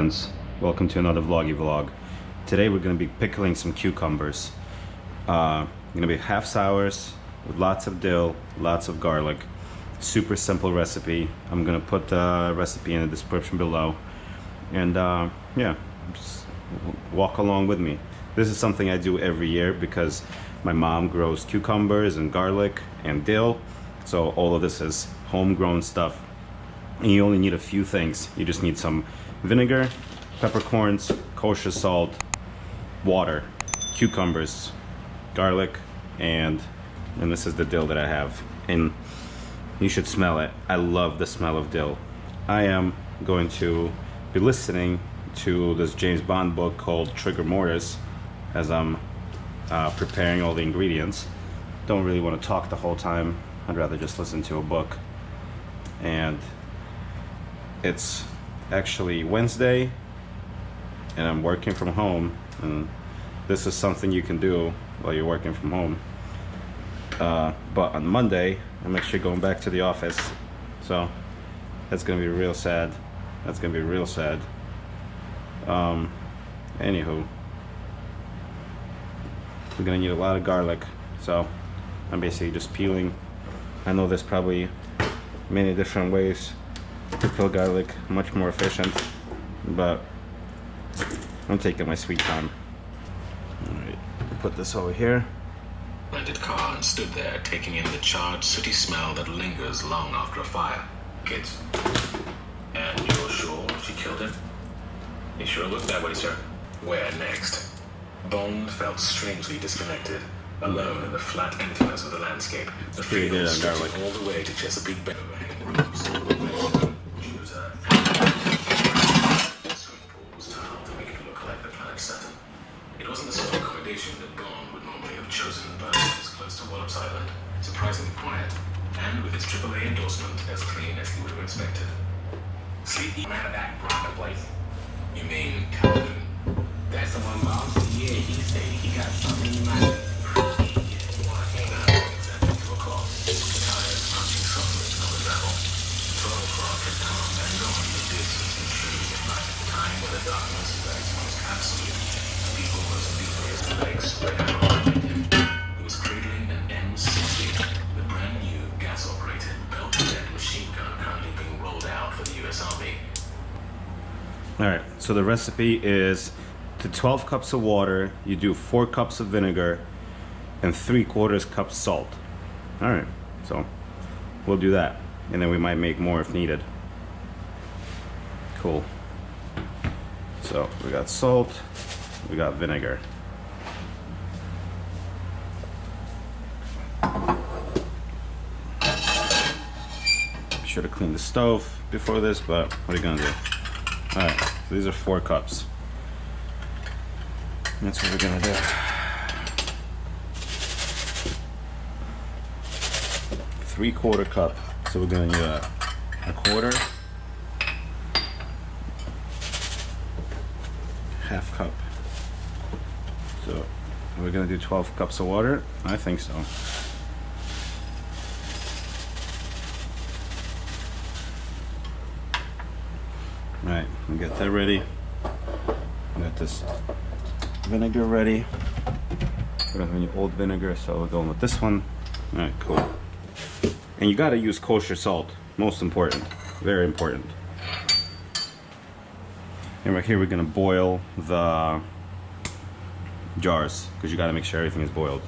friends, welcome to another vloggy vlog. Today we're going to be pickling some cucumbers. Going to be half sours with lots of dill, lots of garlic. Super simple recipe. I'm going to put the recipe in the description below. And yeah, just walk along with me. This is something I do every year because my mom grows cucumbers and garlic and dill. So all of this is homegrown stuff. And you only need a few things. You just need some vinegar, peppercorns, kosher salt, water, cucumbers, garlic, and this is the dill that I have. And you should smell it. I love the smell of dill. I am going to be listening to this James Bond book called Trigger Mortis as I'm preparing all the ingredients. Don't really want to talk the whole time. I'd rather just listen to a book. And it's actually Wednesday and I'm working from home, and this is something you can do while you're working from home. But on Monday I'm actually going back to the office, so that's gonna be real sad. That's gonna be real sad. Anywho, we're gonna need a lot of garlic, so I'm basically just peeling. I know there's probably many different ways to peel garlic, much more efficient, but I'm taking my sweet time. Alright, put this over here. Rented car and stood there taking in the charred, sooty smell that lingers long after a fire. Kids. And you're sure she killed him? He sure looked that way, sir. Where next? Bond felt strangely disconnected, alone in the flat emptiness of the landscape. The freedom stretching all the way to Chesapeake Bay. It wasn't the sort of accommodation that Bond would normally have chosen, but it was close to Wallops Island, surprisingly quiet, and with its AAA endorsement as clean as he would have expected. Sleepy man of that private place. You mean Calvin? That's the one, Bob? Yeah, he said he got something in mind. Exactly 2 o'clock. The tires punching softly on the gravel. 12 o'clock had come and gone the distance and true, like the time when the darkness was most absolute. People was feverish, legs spread out behind him. He was cradling an M60, the brand new gas-operated belt-fed machine gun currently being rolled out for the U.S. Army. Alright, so the recipe is to 12 cups of water, you do 4 cups of vinegar and 3/4 cup salt. Alright, so we'll do that. And then we might make more if needed. Cool. So we got salt, we got vinegar. Should have cleaned the stove before this, but what are you gonna do? Alright, so these are 4 cups. That's what we're gonna do. 3/4 cup. So we're gonna need a quarter, half cup. So we're gonna do 12 cups of water. I think so. Alright, we got that ready. Got this vinegar ready. We don't have any old vinegar, so we're going with this one. Alright, cool. And you gotta use kosher salt. Most important. Very important. And right here we're gonna boil the jars, because you gotta make sure everything is boiled.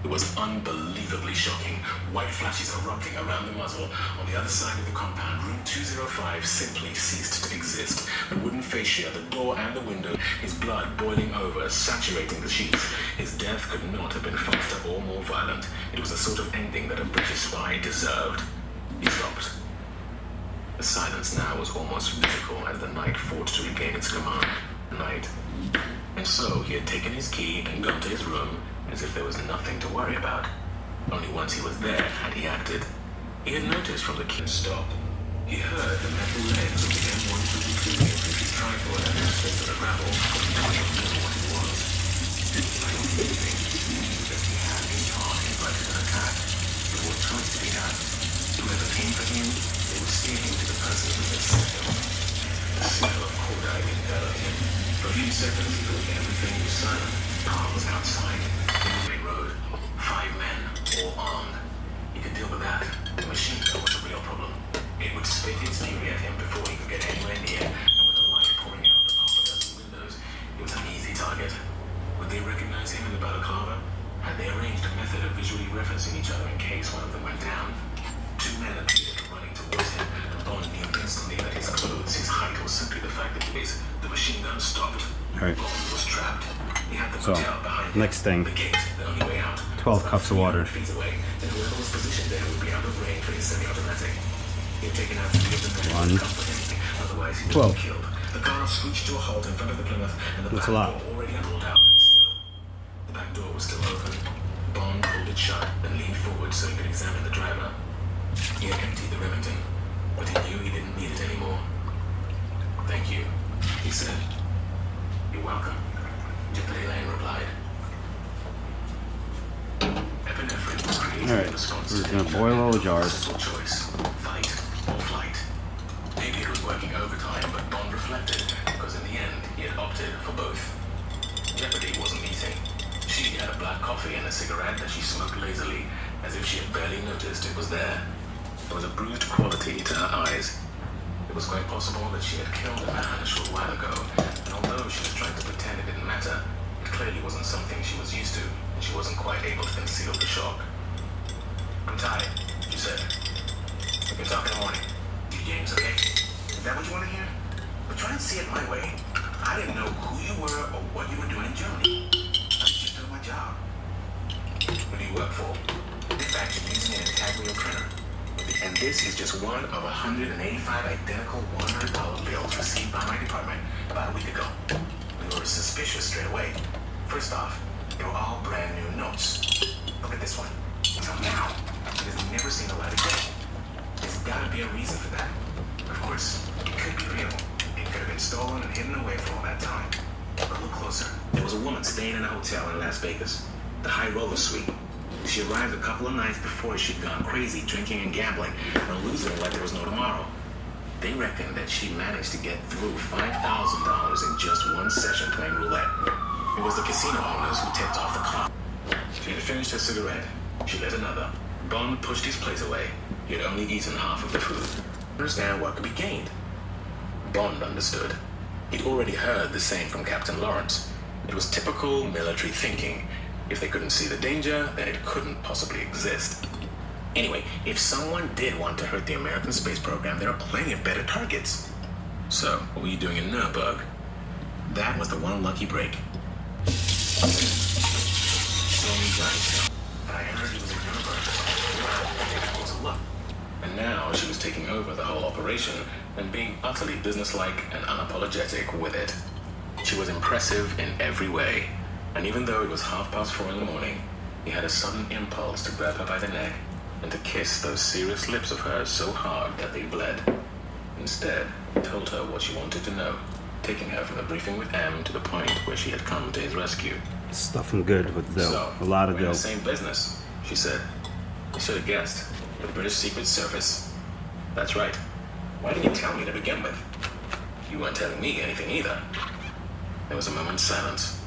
It was unbelievably shocking. White flashes erupting around the muzzle. On the other side of the compound, room 205 simply ceased to exist. The wooden fascia, the door and the window, his blood boiling over, saturating the sheets. His death could not have been faster or more violent. It was the sort of ending that a British spy deserved. He stopped. The silence now was almost physical as the night fought to regain its command. Night. And so he had taken his key and gone to his room, as if there was nothing to worry about. Only once he was there had he acted. He had noticed from the kid's stop. He heard the metal legs of the M152 infantry tripod and his fist on the gravel, but he didn't know what it was. I don't think that he had in part invited an attack. There was choice to be had. Whoever came for him, they would steer him to the person who had sent him. The smell of cordite enveloped him. For a few seconds, he thought everything was silent. Car was outside, in the main road. 5 men, all armed. He could deal with that. The machine gun was a real problem. It would spit its fury at him before he could get anywhere near, and with the light pouring out of half a dozen windows, it was an easy target. Would they recognize him in the balaclava? Had they arranged a method of visually referencing each other in case one of them went down? 2 men appeared running towards him, and Bond knew instantly that his clothes, his height, was simply the fact that the machine gun stopped. All right. Bond was trapped. He had the So, hotel behind him. next thing. The gate, the only way out. 12 cups of water. Feet away, and whoever was positioned there would be out of range for his semi-automatic. He had taken out 3 of the men who had come with him. Otherwise, he would be killed. The car screeched to a halt in front of the Plymouth, and the That's back a lot. door already pulled out. Still, the back door was still open. Bond pulled it shut and leaned forward so he could examine the driver. He had emptied the Remington, but he knew he didn't need it anymore. Thank you, he said. You're welcome, Deputy Lane replied. Epinephrine created All right, a response we're to gonna danger. boil all the jars. Simple choice, fight or flight. Maybe it was working overtime, but Bond reflected, because in the end, he had opted for both. Jeopardy wasn't eating. She had a black coffee and a cigarette that she smoked lazily, as if she had barely noticed it was there. There was a bruised quality to her eyes. It was quite possible that she had killed a man a short while ago, and although she was trying to pretend it didn't matter, it clearly wasn't something she was used to, and she wasn't quite able to conceal the shock. I'm tired, she said. We can talk in the morning. You James, okay? Is that what you want to hear? But try and see it my way. I didn't know who you were or what you were doing in Germany. I was just doing my job. Who do you work for? In fact, you're using an intaglio printer. And this is just one of 185 identical $100 bills received by my department about a week ago. We were suspicious straight away. First off, they were all brand new notes. Look at this one. Until now, it has never seen the light of day. There's gotta be a reason for that. Of course, it could be real. It could have been stolen and hidden away for all that time. But look closer. There was a woman staying in a hotel in Las Vegas, the High Roller Suite. She arrived a couple of nights before she'd gone crazy drinking and gambling and losing like there was no tomorrow. They reckon that she managed to get through $5,000 in just one session playing roulette. It was the casino owners who tipped off the clock. She had finished her cigarette. She lit another. Bond pushed his plate away. He had only eaten half of the food. Understand what could be gained. Bond understood. He'd already heard the same from Captain Lawrence. It was typical military thinking. If they couldn't see the danger, then it couldn't possibly exist. Anyway, if someone did want to hurt the American space program, there are plenty of better targets. So, what were you doing in Nurburgring? That was the one lucky break. I heard he was in Nurburgring. I think it was a luck. And now she was taking over the whole operation and being utterly businesslike and unapologetic with it. She was impressive in every way. And even though it was 4:30 in the morning, he had a sudden impulse to grab her by the neck and to kiss those serious lips of hers so hard that they bled. Instead, he told her what she wanted to know, taking her from the briefing with M to the point where she had come to his rescue. Stuffing good with dough. So, a lot of we're in dough. the same business, she said. You should have guessed. The British Secret Service. That's right. Why didn't you tell me to begin with? You weren't telling me anything either. There was a moment's silence.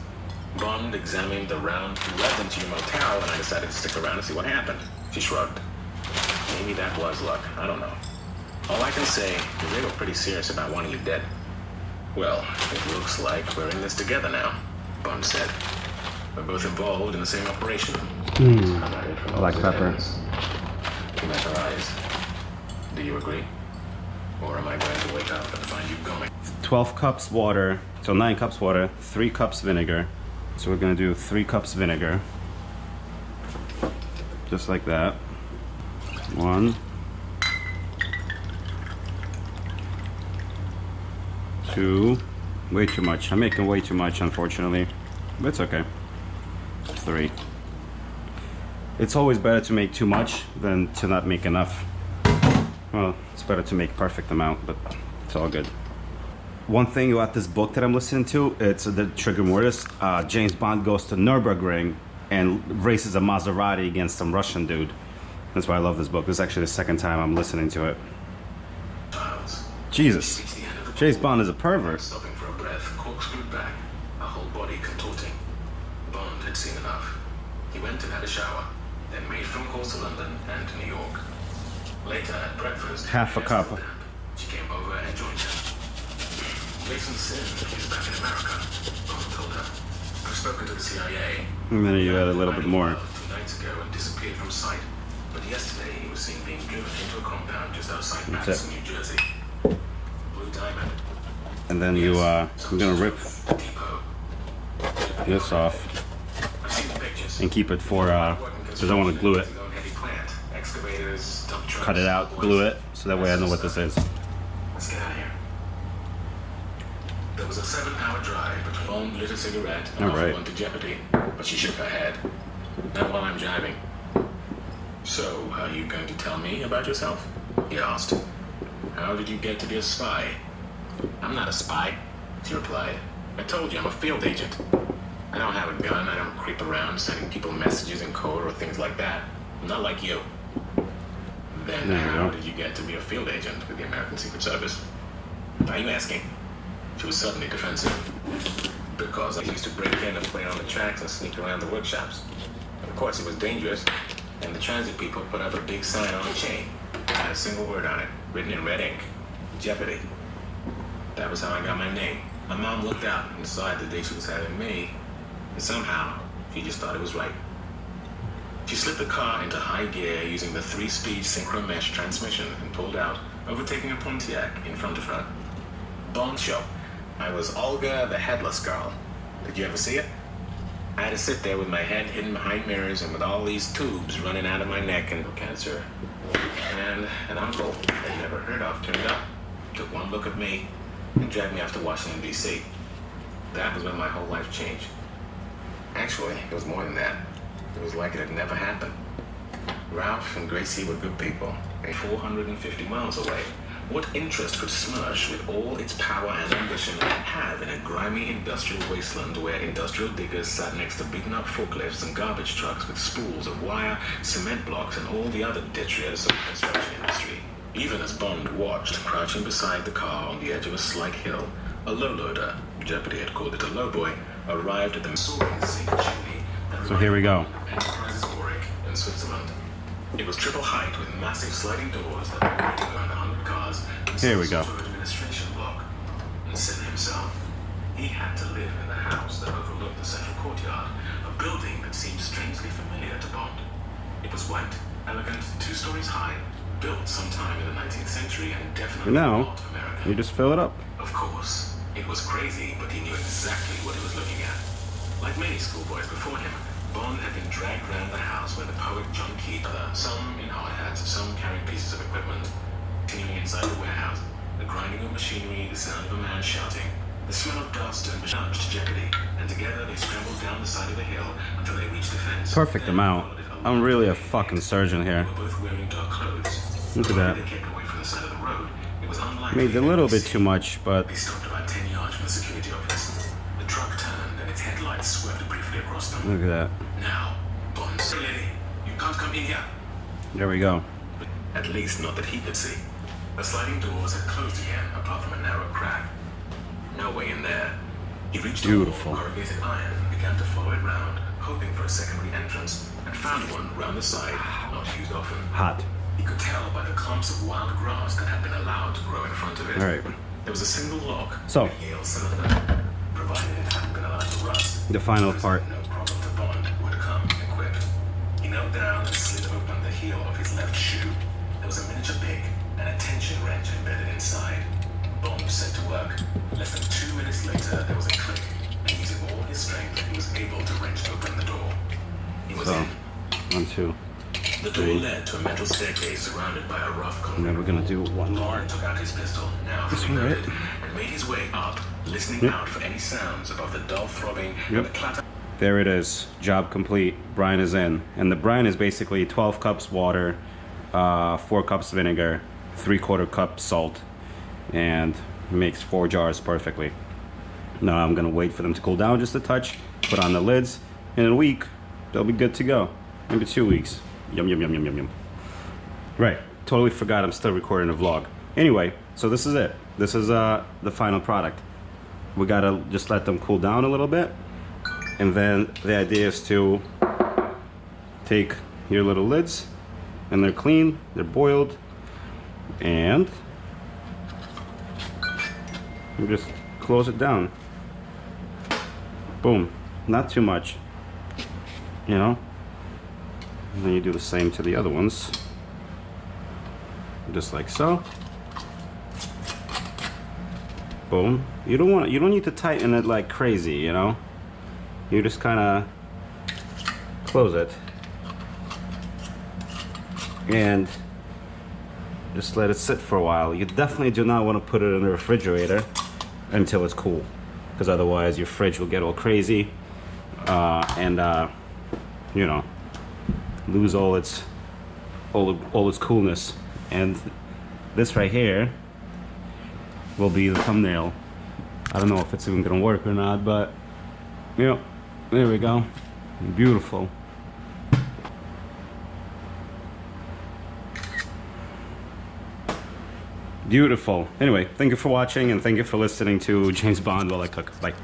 Bond examined the round. You led them to your motel, and I decided to stick around and see what happened. She shrugged. Maybe that was luck. I don't know. All I can say is they were pretty serious about wanting you dead. Well, it looks like we're in this together now, Bond said. We're both involved in the same operation. Black pepper. He met her eyes. Do you agree? Or am I going to wake up and find you going? 12 cups water, so 9 cups water, 3 cups vinegar. So we're gonna do 3 cups vinegar. Just like that. 1. 2. Way too much. I'm making way too much, unfortunately. But it's okay. 3. It's always better to make too much than to not make enough. Well, it's better to make perfect amount, but it's all good. One thing about this book that I'm listening to, it's the Trigger Mortis. James Bond goes to Nurburgring and races a Maserati against some Russian dude. That's why I love this book. This is actually the second time I'm listening to it. Jesus. James Bond is a pervert. Stopping for a breath, corkscrewed back, a whole body contorting. Bond had seen enough. He went and had a shower, then made phone calls to London and to New York. Later at breakfast, half a cup. She came over and joined him. Jason said he was back in America. Bond told her, I've spoken to the CIA. And then you add a little bit more. 2 nights ago and disappeared from sight. But yesterday he was seen being driven into a compound just outside Madison, New Jersey. Blue Diamond. And then you, I'm gonna rip this off and keep it for, because I want to glue it. Cut it out, glue it, so that way I know what this is. Let's get out of here. There was a 7-hour drive between Bond lit a cigarette and offered one to Jeopardy, but she shook her head. Not while I'm driving. So, are you going to tell me about yourself? He asked. How did you get to be a spy? I'm not a spy, she replied. I told you I'm a field agent. I don't have a gun, I don't creep around sending people messages in code or things like that. I'm not like you. Then how did you get to be a field agent with the American Secret Service? Are you asking? She was suddenly defensive. Because I used to break in and play on the tracks and sneak around the workshops. Of course, it was dangerous, and the transit people put up a big sign on the chain. Not a single word on it, written in red ink. Jeopardy. That was how I got my name. My mom looked out and saw it the day she was having me, and somehow, she just thought it was right. She slipped the car into high gear using the 3-speed synchro mesh transmission and pulled out, overtaking a Pontiac in front of her. Bond show. I was Olga the Headless Girl. Did you ever see it? I had to sit there with my head hidden behind mirrors and with all these tubes running out of my neck and cancer. And an uncle I'd never heard of turned up, took one look at me, and dragged me off to Washington, D.C. That was when my whole life changed. Actually, it was more than that. It was like it had never happened. Ralph and Gracie were good people, and 450 miles away. What interest could Smush, with all its power and ambition, have in a grimy industrial wasteland where industrial diggers sat next to beaten-up forklifts and garbage trucks with spools of wire, cement blocks, and all the other detritus of the construction industry? Even as Bond watched, crouching beside the car on the edge of a slight hill, a low-loader, Jeopardy had called it a lowboy, arrived at the soaring zinc chimney. So here we go. Enterprises Auric in Switzerland. It was triple height with massive sliding doors that already around 100 cars. Here we go. Sort of administration block. And said himself, he had to live in the house that overlooked the central courtyard, a building that seemed strangely familiar to Bond. It was white, elegant, 2 stories high, built sometime in the 19th century, and definitely not American. You just fill it up. Of course, it was crazy, but he knew exactly what he was looking at. Like many schoolboys before him, Bond had been dragged around the house where the poet John Keats, some in hard hats, some carrying pieces of equipment, continuing inside the warehouse, the grinding of machinery, the sound of a man shouting, the smell of dust and nudged Jeopardy, and together they scrambled down the side of the hill until they reached the fence. Perfect amount. I'm really a fucking surgeon here. They were both wearing dark clothes. Look at that. They kept away from the side of the road. It was unlikely. Made a little bit too much, but They stopped about 10 yards from the security office. The truck turned and its headlights swerved briefly across them. look at that. Now, Bond said, lady, you can't come in here. There we go. At least not that he could see. The sliding doors had closed again, apart from a narrow crack. No way in there. He reached a wall of corrugated iron and began to follow it round, hoping for a secondary entrance, and found one round the side, not used often. Hot. He could tell by the clumps of wild grass that had been allowed to grow in front of it. All right. There was a single lock, So, a Yale cylinder, provided it hadn't been allowed to rust. the final part. No problem to Bond would come equipped. He knelt down and slid open the heel of his left shoe. There was a miniature pig and a tension wrench embedded inside. Bond set to work. Less than 2 minutes later, there was a click, and using all his strength, he was able to wrench open the door. He was in. 1, 2. The door led to a metal staircase surrounded by a rough And then concrete. we're gonna do one more. Bond took out his pistol, now This fully one, right? loaded, and made his way up, listening Yep. out for any sounds above the dull throbbing Yep. and the clatter. There it is, job complete. Brine is in, and the brine is basically 12 cups water, 4 cups vinegar, 3/4 cup salt, and makes 4 jars perfectly. Now I'm gonna wait for them to cool down just a touch, put on the lids. In a week, they'll be good to go. Maybe 2 weeks. Yum, yum, yum, yum, yum, yum. Right, totally forgot I'm still recording a vlog. Anyway, so this is it. This is the final product. We gotta just let them cool down a little bit. And then the idea is to take your little lids, and they're clean, they're boiled, and you just close it down. Boom, not too much, you know? And then you do the same to the other ones. Just like so. Boom. You don't need to tighten it like crazy, you know? You just kind of close it and just let it sit for a while. You definitely do not want to put it in the refrigerator until it's cool, because otherwise your fridge will get all crazy and you know, lose all its coolness. And this right here will be the thumbnail. I don't know if it's even gonna work or not, but yeah, there we go. Beautiful. Beautiful. Anyway, thank you for watching, and thank you for listening to James Bond while I cook. Bye.